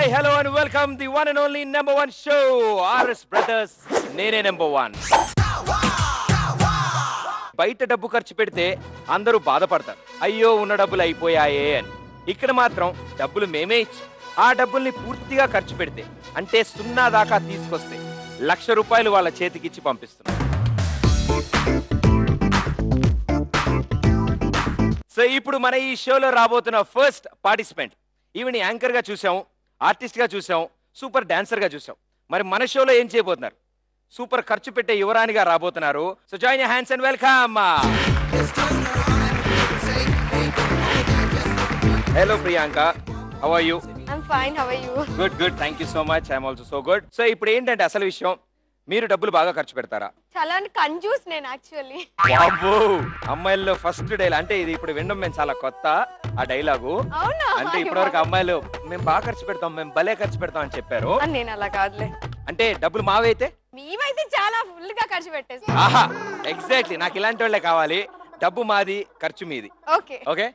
Hi, hello and welcome the one and only number one show, RS Brothers. నేనే number 1. బయట డబ్బు ఖర్చు పెడితే అందరూ బాధపడతారు, అయ్యో ఉన్న డబ్బులు అయిపోయాయే అని. ఇక్కడ మాత్రం డబ్బులు మేమే ఇచ్చి ఆ డబ్బుల్ని పూర్తిగా ఖర్చు పెడితే, అంటే 0 దాకా తీసుకొస్తే 1,00,000 రూపాయలు వాళ్ళ చేతికిచ్చి పంపిస్తున్నాం. సో ఇప్పుడు మన ఈ షోలో రాబోతున్న ఫస్ట్ పార్టిసిపెంట్, ఈవిని యాంకర్ గా చూసాం, ఆర్టిస్ట్ గా చూసాం, సూపర్ డాన్సర్ గా చూసాం. మరి మన షోలో ఏం చేయబోతున్నారు? సూపర్ ఖర్చు పెట్టే యువరాణిగా రాబోతున్నారు. So join your hands and welcome. Hello Priyanka, how are you? I'm fine, how are you? Good, thank you so much. I'm also so good. So ఇప్పుడు ఏంటంటే అసలు విషయం, మీరు డబ్బులు బాగా ఖర్చు పెడతారా? చాలా కంజూస్ నేను యాక్చువల్లీ. వామ్మో, అమ్మాయిల్లో ఫస్ట్ డైలాగ్ అంటే ఇది ఇప్పుడు వినడం మేము చాలా కొత్త ఆ డైలాగు. అంటే ఇప్పటివరకు అమ్మాయిలు మేము బాగా ఖర్చు పెడతాం, మేము భలే ఖర్చు పెడతాం అని చెప్పారు. నేను అలా కాదులే. అంటే డబ్బులు మావైతే మీవైతే చాలా ఫుల్ గా ఖర్చు పెట్టేస్తాం. ఆహా, ఎగ్జాక్ట్లీ, నాకు ఇలాంటి వాళ్ళే కావాలి. డబ్బు మాది, ఖర్చు మీది. Okay okay.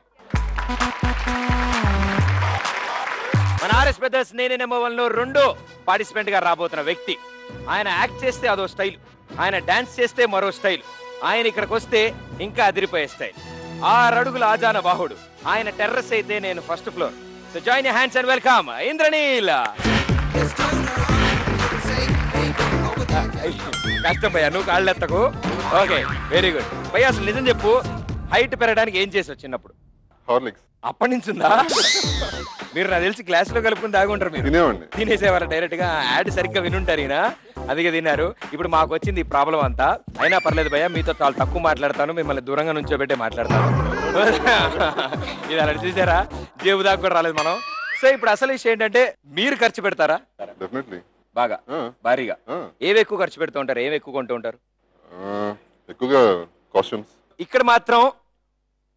మన ఆర్ఎస్ బ్రదర్స్ నేనే నెంబర్ 1 లో రెండో పార్టిసిపెంట్ గా రాబోతున్న వ్యక్తి. ఆయన యాక్ట్ చేస్తే అదో స్టైల్, ఆయన డాన్స్ చేస్తే మరో స్టైల్, ఆయన ఇక్కడికి వస్తే ఇంకా అదిరిపోయే స్టైల్. 6 అడుగుల ఆజాన బాహుడు. ఆయన టెర్రస్ అయితే నేను first floor. So join your hands and welcome Indraneel. కష్టం భయ్యా, నువ్వు కాళ్ళెత్తకు. ఓకే, వెరీ గుడ్ భయ్యా. అసలు నిజం చెప్పు, హైట్ పెరగడానికి ఏం చేసావు చిన్నప్పుడు? హార్లిక్స్. అప్పటి నుంచి ఉందా? మీరు నాకు తెలిసి క్లాస్ లో కలుపుకుని తాగుంటారు. మీరు తినేసేవారు డైరెక్ట్ గా. యాడ్ సరిగ్గా వినుంటారు, ఈయన అదిగా తిన్నారు. ఇప్పుడు మాకు వచ్చింది ఈ ప్రాబ్లం అంతా. అయినా పర్లేదు భయ్యా, మీతో చాలా తక్కువ మాట్లాడతాను, మిమ్మల్ని దూరంగా నుంచోబెట్టే మాట్లాడతాను. ఇది అలా చూసారా, జేబు దాకా కూడా రాలేదు మనం. సో ఇప్పుడు అసలు విషయం ఏంటంటే, మీరు ఖర్చు పెడతారా? బాగా భారీగా. ఏవి ఎక్కువ ఖర్చు పెడుతూ ఉంటారు? ఏవి ఎక్కువ కొంటూ ఉంటారు? ఎక్కువగా కాస్ట్యూమ్స్. ఇక్కడ మాత్రం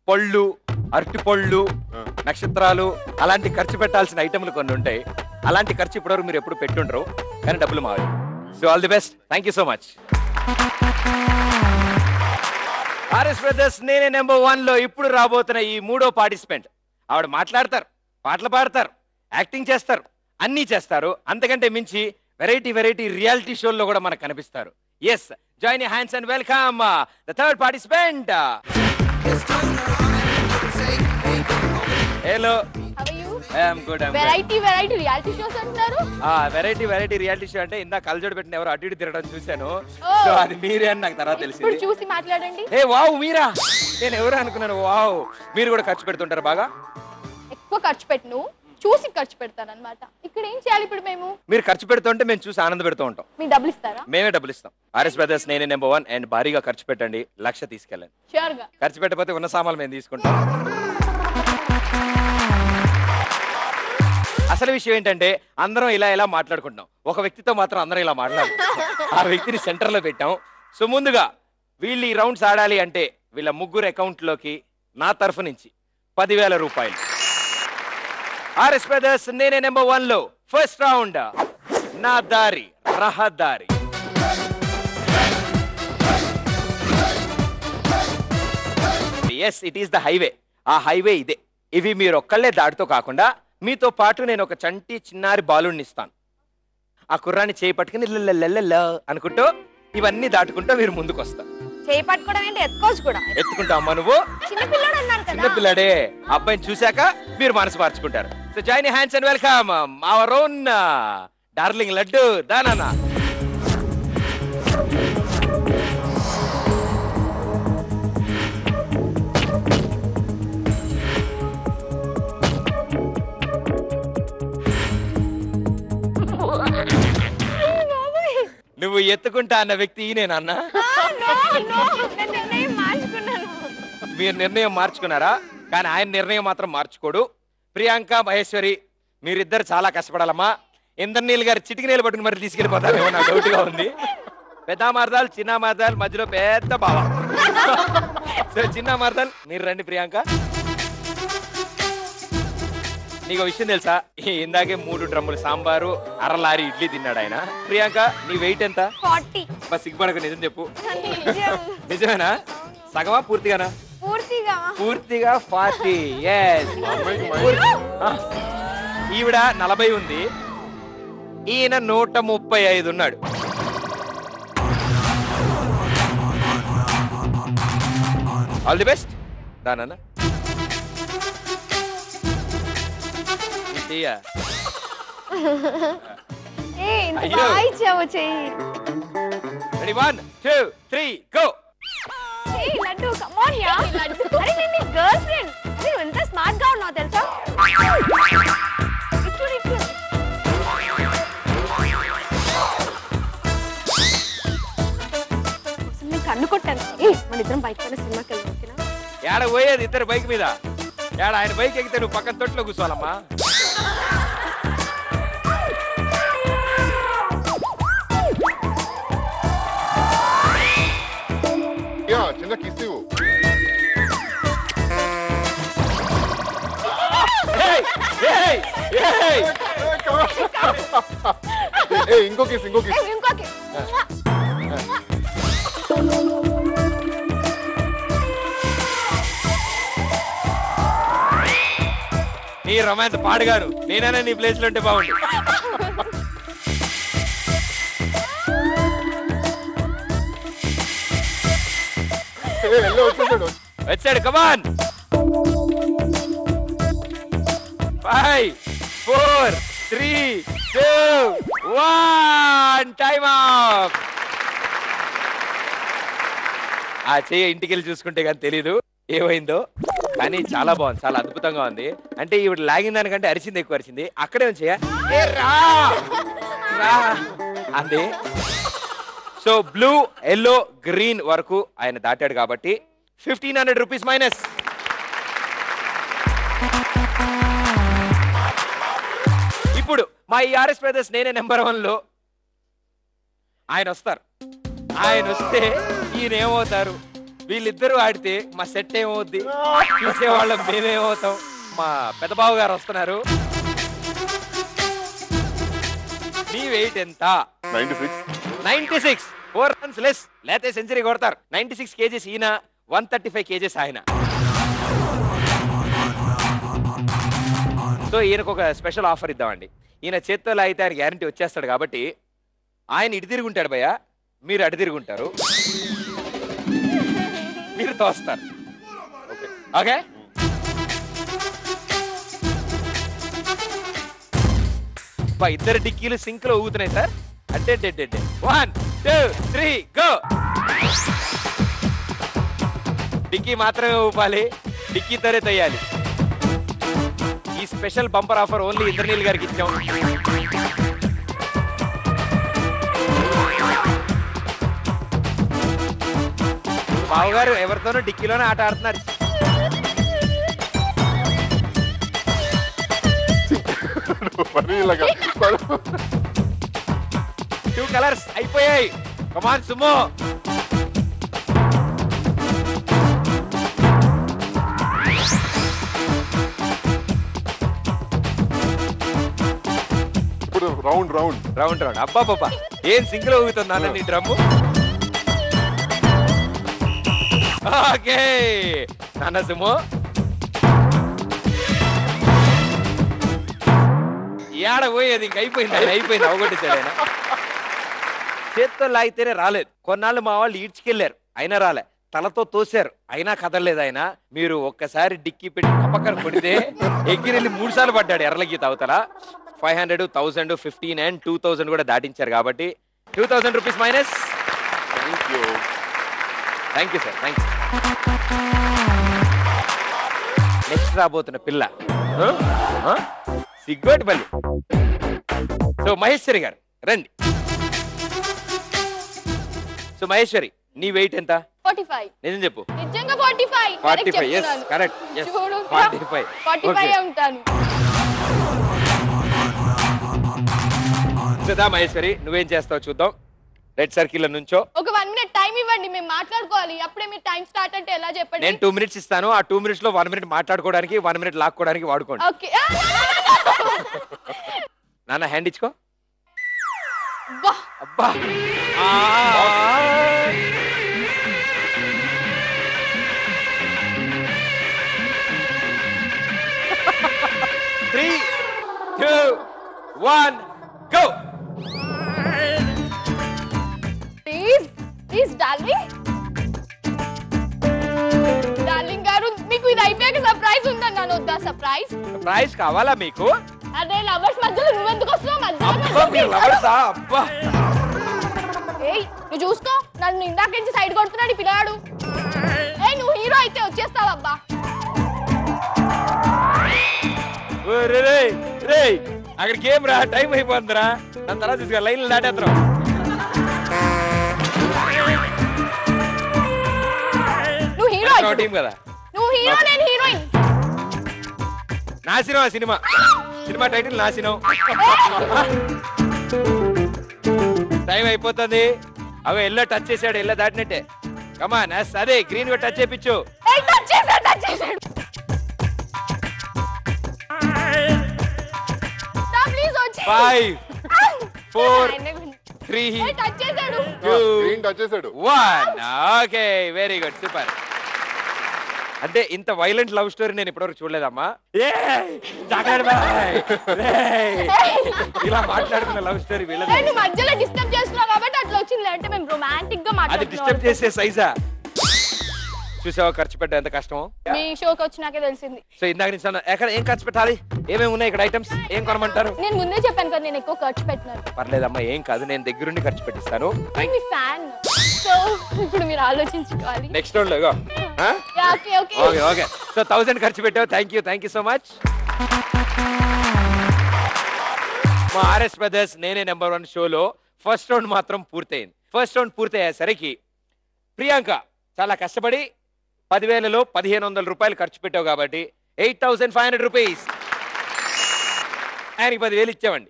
పళ్ళు, అరటి పళ్ళు, నక్షత్రాలు అలాంటి ఖర్చు పెట్టాల్సిన ఐటమ్లు కొన్ని ఉంటాయి. అలాంటి ఖర్చు ఇప్పటివరకు మీరు ఎప్పుడు పెట్టుండరు, కానీ డబ్బులు మావి. So all the best, thank you so much. RS brothers నేనే నెంబర్ 1 లో ఇప్పుడు రాబోతున్న ఈ మూడో పార్టిసిపెంట్. ఆవిడ మాట్లాడతారు, పాటలు పాడతారు, యాక్టింగ్ చేస్తారు, అన్నీ చేస్తారు. అంతకంటే మించి వెరైటీ రియాలిటీ షోల్లో కూడా మనకు కనిపిస్తారు. Yes, join your hands and welcome the third participant. Hello, I'm good. Variety reality shows అంటారు. వెరైటీ రియాలిటీ షో అంటే ఇందా కలజోడు పెట్టిన ఎవరు అటు ఇటు తిరగడం చూశాను. సో అది మీరే అని నాకు తర్వాత తెలిసింది. చూసి మాట్లాడండి. ఏ వావ్, మీరా? నేను ఎవరు అనుకున్నాను. వావ్, మీరు కూడా ఖర్చు పెడుతుంటారు బాగా? ఎక్కువ ఖర్చు పెట్టను, చూసి ఖర్చు పెడతాను అన్నమాట. ఇక్కడ ఏం చేయాలి ఇప్పుడు మేము? మీరు ఖర్చు పెడుతుంటే మేము చూసి ఆనంద పెడుతూ ఉంటాం. మీరు డబ్బులు ఇస్తారా? మేమే డబ్బులు ఇస్తాం. ఆర్ఎస్ బ్రదర్స్ నేనే నెంబర్ 1 అండ్ భారీగా ఖర్చు పెట్టండి, 1,00,000 తీసుకెళ్ళండి. షూర్ గా. ఖర్చు పెట్టకపోతే ఉన్న సామాన్లు మేము తీసుకుంటాం. అసలు విషయం ఏంటంటే, అందరం ఇలా మాట్లాడుకుంటున్నాం, ఒక వ్యక్తితో మాత్రం అందరం ఇలా మాట్లాడుకుంటాం. ఆ వ్యక్తిని సెంటర్ లో పెట్టాం. సో ముందుగా వీళ్ళు ఈ రౌండ్స్ ఆడాలి అంటే వీళ్ళ ముగ్గురు అకౌంట్ లోకి నా తరఫు నుంచి 10,000 రూపాయలు. ఆర్ఎస్ బ్రదర్స్ నేనే నెంబర్ 1 లో ఫస్ట్ రౌండ్ నా దారి రహదారి. Yes, it is the highway. ఆ హైవే ఇదే. ఇవి మీరు ఒక్కళ్ళే దాటితో కాకుండా మీతో పాటు నేను ఒక చంటి చిన్నారి బాలుడిని ఇస్తాను. ఆ కుర్రాన్ని చేయి పట్టుకుని అనుకుంటూ ఇవన్నీ దాటుకుంటూ మీరు ముందుకు వస్తారు. చేయి పట్టుకోవడం ఏంటి, ఎత్తుకోవచ్చు కూడా. ఎత్తుకుంటా అమ్మా, నువ్వు చిన్నపిల్లాడే. అబ్బాయిని చూశాక మీరు మనసు మార్చుకుంటారు. So join your hands and welcome our own darling laddu దానా. నువ్వు ఎత్తుకుంటా అన్న వ్యక్తి ఈయనేనా? మీరు నిర్ణయం మార్చుకున్నారా? కానీ ఆయన నిర్ణయం మాత్రం మార్చుకోడు. ప్రియాంక, మహేశ్వరి మీరిద్దరు చాలా కష్టపడాలమ్మా. ఇంద్రనీల్ గారు చిటికి నీళ్ళు పట్టుకుని మరి తీసుకెళ్ళిపోతారేమో నాకు డౌట్ గా ఉంది. పెద్ద మార్దాల్, చిన్న మార్దాల్ మధ్యలో పెద్ద బావ. సో చిన్న మార్దాల్ మీరు రండి. ప్రియాంక, నీకు విషయం తెలుసా? ఇందాకే 3 డ్రమ్ములు సాంబారు, 1/2 లారీ ఇడ్లీ తిన్నాడు ఆయన. ప్రియాంక, నీ వెయిట్ ఎంత? 40. బస్ సిగ్గుపడకు, నిజం చెప్పు. నిజమేనా? సగమా పూర్తిగానా? పూర్తిగా 40. yes. ఈవిడ 40 ఉంది, ఈయన 135 ఉన్నాడు. All the best. దానన్నా ready 1 2 3 go. Laddu come on యా. అరే నేను నీ గర్ల్ ఫ్రెండ్. నువ్వు ఎంత స్మార్ట్ గా ఉన్నావు తెలుసా? ఇటు నేను కన్ను కొట్టాను. మన ఇద్దరం బైక్ పైన సినిమాకి వెళ్దాం. ఓకేనా? ఏడ పోయేది ఇద్దరు బైక్ మీద. ఏడ ఆయన బైక్ ఎక్కితే నువ్వు పక్కన తొట్లో కూర్చోవాలమ్మా. చిన్న కిస్ ఇవ్వు. ఇంకో కిస్ ఇంకో కిస్. నీ రొమాన్స్ పాడుగాను, నేనైనా నీ ప్లేస్ లో ఉంటే బాగుండు. వచ్చాడు. కమాన్. 5 4 3 2 1 టైమ్ ఆఫ్. ఆ చెయ్యి ఇంటికి వెళ్ళి చూసుకుంటే కానీ తెలీదు ఏమైందో, కానీ చాలా బాగుంది, చాలా అద్భుతంగా ఉంది. అంటే ఈవిడ లాగిన దానికంటే అరిచింది ఎక్కువ అరిచింది. అక్కడే ఉంచే అంది. సో బ్లూ ఎల్లో గ్రీన్ వరకు ఆయన దాటాడు కాబట్టి 1500 రూపీస్ మైనస్. ఇప్పుడు మా ఈ ఆర్ఎస్ బ్రదర్స్ నేనే నెంబర్ 1 లో ఆయన వస్తారు. ఆయన వస్తే ఈయన ఏమవుతారు? వీళ్ళిద్దరూ ఆడితే మా సెట్ ఏమవుద్ది? చూసేవాళ్ళం మేమేమవుతాం? మా పెద్దబాబు గారు వస్తున్నారు. నీ వెయిట్ ఎంత? 96. 4 రన్స్ లెస్. లేతే సెంచరీ కొడతారు. 96 కేజీస్ ఈయన, 135 కేజీస్ ఆయన. సో ఈయనకు ఒక స్పెషల్ ఆఫర్ ఇద్దామండి. ఈయన చేత్తో లాగితే ఆయన గ్యారంటీ వచ్చేస్తాడు కాబట్టి ఆయన ఇటు తిరుగుంటాడు భయ్య, మీరు అటు తిరుగుంటారు, మీరు తోస్తారు. ఓకే? ఇద్దరు డిక్కీలు సింక్ లో ఊగుతున్నాయి సార్. అంటే 1 2 3 గో. డిక్కీ మాత్రమే ఊపాలి, డిక్కీ తరే తయ్యాలి. ఈ special bumper offer only Indraneel గారికి ఇచ్చాం. బాబు గారు ఎవరితోనూ డిక్కీలోనే ఆట ఆడుతున్నారు. టూ కలర్స్ అయిపోయాయి. కమాన్ సుమో. ఇప్పుడు రౌండ్ రౌండ్ రౌండ్ రౌండ్. అబ్బా బాబా ఏం సింగిల్ ఊగుతుంది అన్న నీ డ్రమ్ము. ఓకే నాన్న సుమో. ఏడ పోయేది ఇంక అయిపోయింది. ఆయన అయిపోయింది, అవగొట్టేశాడు ఆయన. చేత్తో లాగితేనే రాలేదు. కొన్నాళ్ళు మా వాళ్ళు ఈడ్చుకెళ్ళారు, అయినా రాలే. తలతో తోశారు, అయినా కదలలేదు ఆయన. మీరు ఒక్కసారి డిక్కీ పెట్టి పక్కన కొడితే ఎగిరెళ్ళి 3 సార్లు పడ్డాడు ఎర్రగీత అవతల. 500 1000 15 and 2000 కూడా దాటించారు కాబట్టి 2000 rupees minus. Thank you sir, thanks. Next రాబోతున్న పిల్ల సిగ్గోటిపల్లి. సో మహేశ్వరి గారు రండి. సో మహేశ్వరి నీ వెయిట్ ఎంత? 45. నిజం చెప్పు. నిజంగా 45. 45. yes correct. yes 45 ఉంటాను. సదా మహేశ్వరి నువ్వేం చేస్తావు చూద్దాం. రెడ్ సర్కిల్ లో నుంచో. ఒక 1 minute టైం ఇవ్వండి, మేము మాట్లాడుకోవాలి. అప్పుడే మీరు టైం స్టార్ట్ అంటే ఎలా చెప్పండి? నేను 2 minutes ఇస్తాను. ఆ 2 minutes లో 1 minute మాట్లాడుకోవడానికి, 1 minute లాక్కోవడానికి వాడుకోండి. ఓకే. నాన్న హ్యాండ్ ఇచ్చుకో. అబ్బా అబ్బా 3 2 1 go. ప్లీజ్ డార్లింగ్ గారు మీకు ఇది అయిపోయాక సర్ప్రైజ్ ఉందన్నాను. వద్దా సర్ప్రైజ్? సర్ప్రైజ్ కావాలా మీకు? అదే లవర్స్ మధ్యలో నువ్వెందుకు వస్తున్నావు అబ్బా ఏయ్ నువ్వు చూసుకో, నన్ను ఇందాక నుంచి సైడ్ కొడుతున్నాడు పిల్లాడు. ఏయ్ నువ్వు హీరో అయితే వచ్చేస్తావు అబ్బా. అక్కడ గేమ్ రా, టైం అయిపోతుందిరా. దాని తర్వాత తీసుకురా, లైన్లు దాటేద్దాం. నువ్వు హీరో టీం కదా, నువ్వు హీరో నేను హీరోయిన్. నాశనం ఆ సినిమా. సినిమా టైటిల్ నాశనం. టైం అయిపోతుంది. అవి ఎల్లో టచ్ చేశాడు, ఎల్లో దాటినట్టే. కమాన్ అదే గ్రీన్ టచ్ చేయించు. టచ్ చేశాడు. 5 4 3 టచ్ చేశాడు. 1 ఓకే వెరీ గుడ్ సూపర్. అంటే ఇంత వైలెంట్ లవ్ స్టోరీ నేను ఇప్పటివరకు చూడలేదమ్మా. ఇలా మాట్లాడుతున్న లవ్ స్టోరీ వీళ్ళది. మధ్యలో డిస్టర్బ్ చేస్తున్నావు కాబట్టి అట్లా వచ్చింది. అంటే మేము రొమాంటిక్ గా అది డిస్టర్బ్ చేసే సైజా? చూసావా ఖర్చు పెట్ట ఎంత కష్టమో? మీ షోకి వచ్చినాకే తెలిసింది. సో ఇందాక నుంచి ఎక్కడ ఏం ఖర్చు పెట్టాలి, ఏమేమి ఉన్నాయి ఇక్కడ ఐటమ్స్, ఏం కొనమంటారు? నేను ముందే చెప్పాను కదా నేను ఎక్కువ ఖర్చు పెట్టినాను. పర్లేదమ్మా ఏం కాదు, నేను దగ్గరుండి ఖర్చు పెట్టిస్తాను. మీ ఫ్యాన్. సో ఇప్పుడు మీరు ఆలోచించుకోవాలి. నెక్స్ట్ రౌండ్ లో ఓకే ఓకే. సో 1000 ఖర్చు పెట్టావు. Thank you so much. మా ఆర్ఎస్ బ్రదర్స్ నేనే నెంబర్ 1 షోలో ఫస్ట్ రౌండ్ మాత్రం పూర్తయింది. ఫస్ట్ రౌండ్ పూర్తయ్యేసరికి ప్రియాంక చాలా కష్టపడి 10,000లో 1,500 రూపాయలు ఖర్చు పెట్టావు కాబట్టి 8,500 రూపీస్. ఆయనకి 10,000 ఇచ్చామండి.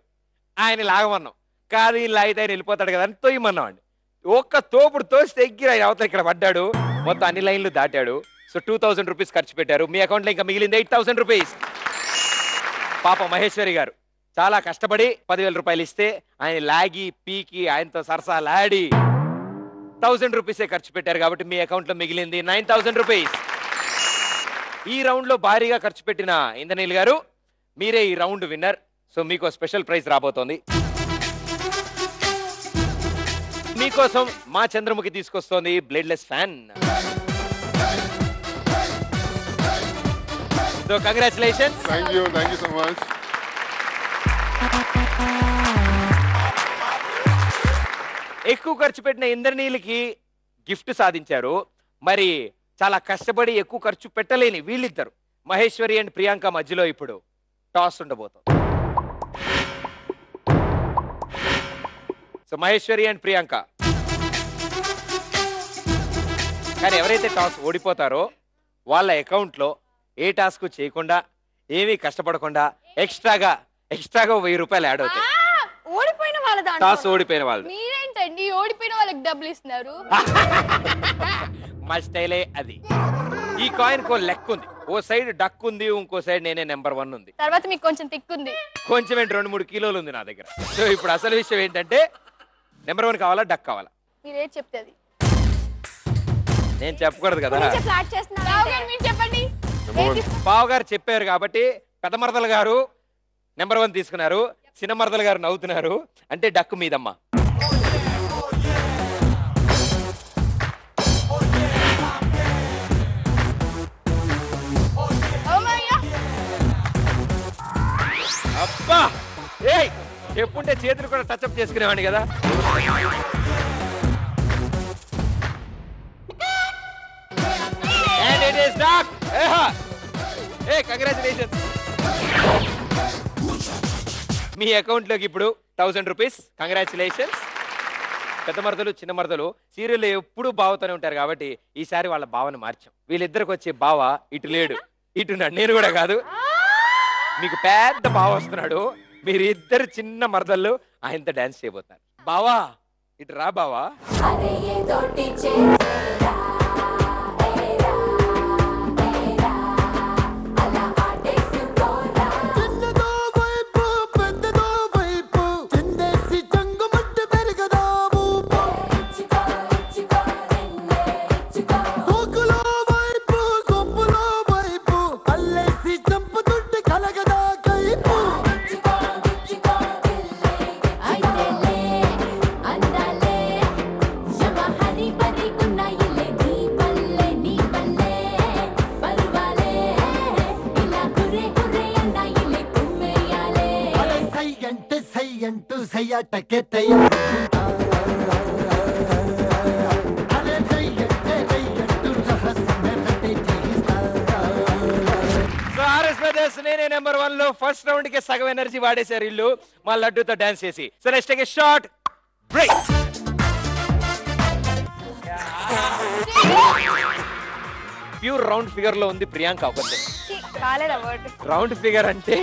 ఆయన లాగమన్నాం కాదు, ఈయన లాగితే ఆయన వెళ్ళిపోతాడు కదా అని తోయమన్నామండి. ఒక్క తోపుడు తోస్తే ఎగ్గిర ఆయన అవతల ఇక్కడ పడ్డాడు. మొత్తం అన్ని లైన్లు దాటాడు. సో 2,000 రూపీస్ ఖర్చు పెట్టారు. మీ అకౌంట్లో ఇంకా మిగిలింది 8,000 రూపీస్. పాప మహేశ్వరి గారు చాలా కష్టపడి 10,000 రూపాయలు ఇస్తే ఆయన లాగి పీకి ఆయనతో సరసాలాడి 1,000 రూపీసే ఖర్చు పెట్టారు కాబట్టి మీ అకౌంట్లో మిగిలింది 9,000 రూపీస్. ఈ రౌండ్ లో భారీగా ఖర్చు పెట్టిన ఇంద్రనీల్ గారు మీరే ఈ రౌండ్ విన్నర్. సో మీకు స్పెషల్ ప్రైజ్ రాబోతోంది. మీకోసం మా చంద్రముఖి తీసుకొస్తోంది bladeless fan. So congratulations. Thank you so much. ఎక్కువ ఖర్చు పెట్టిన ఇంద్రనీల్కి గిఫ్ట్ సాధించారు. మరి చాలా కష్టపడి ఎక్కువ ఖర్చు పెట్టలేని వీళ్ళిద్దరు మహేశ్వరి అండ్ ప్రియాంక మధ్యలో ఇప్పుడు టాస్ ఉండబోతుంది. సో మహేశ్వరి అండ్ ప్రియాంక, కానీ ఎవరైతే టాస్ ఓడిపోతారో వాళ్ళ అకౌంట్లో ఏ టాస్క్ చేయకుండా ఏమీ కష్టపడకుండా ఎక్స్ట్రాగా 1,000 రూపాయలు యాడ్ అవుతాయి. ఓడిపోయిన వాళ్ళ టాస్ ఓడిపోయిన వాళ్ళు. మీరేంటండి ఓడిపోయిన వాళ్ళకి డబ్బులు ఇస్తున్నారు? మా స్టైలే అది. ఈ కాయిన్ కో లెక్క ఉంది. ఓ సైడ్ డక్ ఉంది, ఇంకో సైడ్ నేనే నెంబర్ 1 ఉంది. తర్వాత మీకు కొంచెం తిక్కు ఉంది. కొంచెం ఏంటి 2-3 కిలోలు ఉంది నా దగ్గర. సో ఇప్పుడు అసలు విషయం ఏంటంటే నెంబర్ 1 కావాలా డక్ కావాలా? మీరేం చెప్తే అది. నేను చెప్పకూడదు కదా. చెప్పండి. బావ గారు చెప్పారు కాబట్టి పెద్ద మరదల గారు నెంబర్ 1 తీసుకున్నారు. చిన్న మరదల గారు నవ్వుతున్నారు. అంటే డక్కు మీదమ్మా. అబ్బా ఏయ్ చెప్పుంటే చేతులు కూడా టచ్అప్ చేసుకునేవాడిని కదా. And it is duck. Hey, congratulations. Me account లోకి ఇప్పుడు 1,000 రూపీస్. కంగ్రాచులేషన్స్. పెద్ద మరదలు చిన్న మరదలు సీరియల్ ఎప్పుడు బావతోనే ఉంటారు కాబట్టి ఈసారి వాళ్ళ బావను మార్చాం. వీళ్ళిద్దరికి వచ్చే బావ ఇటు లేడు, ఇటున్నాడు. నేను కూడా కాదు, మీకు పెద్ద బావ వస్తున్నాడు. మీరు ఇద్దరు చిన్న మరదళ్ళు ఆయనతో డాన్స్ చేయబోతున్నారు. బావా ఇటు రా బావా. నేనే నెంబర్ 1 లో ఫస్ట్ రౌండ్ కి సగం ఎనర్జీ వాడేశారు ఇల్లు మా లడ్డూతో డాన్స్ చేసి. So let's take a short break. Pure round figure లో ఉంది ప్రియాంక ఒకటి. కాలేదా వర్డ్? రౌండ్ ఫిగర్ అంటే